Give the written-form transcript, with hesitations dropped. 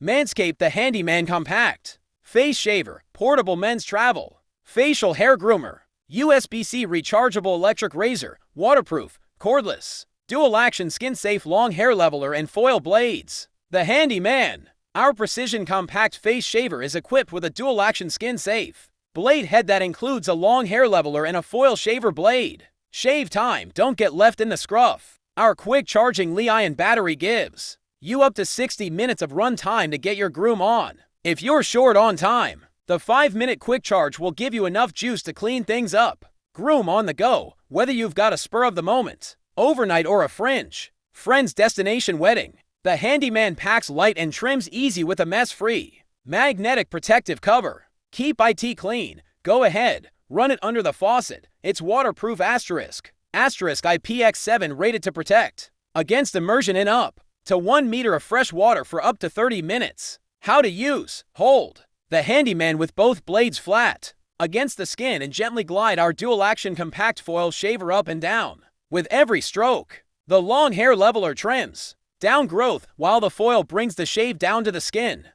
MANSCAPED The Handyman Compact Face Shaver, Portable Men's Travel, Facial Hair Groomer, USB-C Rechargeable Electric Razor, Waterproof, Cordless, Dual-Action Skin-Safe Long Hair Leveler and Foil Blades. The Handyman. Our precision compact face shaver is equipped with a dual-action skin-safe blade head that includes a long hair leveler and a foil shaver blade. Shave time, don't get left in the scruff. Our quick-charging Li-ion battery gives you up to 60 minutes of run time to get your groom on. If you're short on time, the 5-minute quick charge will give you enough juice to clean things up. Groom on the go, whether you've got a spur of the moment, overnight or a friend's destination wedding. The Handyman packs light and trims easy with a mess-free magnetic protective cover. Keep it clean. Go ahead, run it under the faucet. It's waterproof **. IPX7 rated to protect against immersion in up to 1 meter of fresh water for up to 30 minutes. How to use. Hold the Handyman with both blades flat against the skin and gently glide our dual-action compact foil shaver up and down. With every stroke, the long hair leveler trims down growth while the foil brings the shave down to the skin.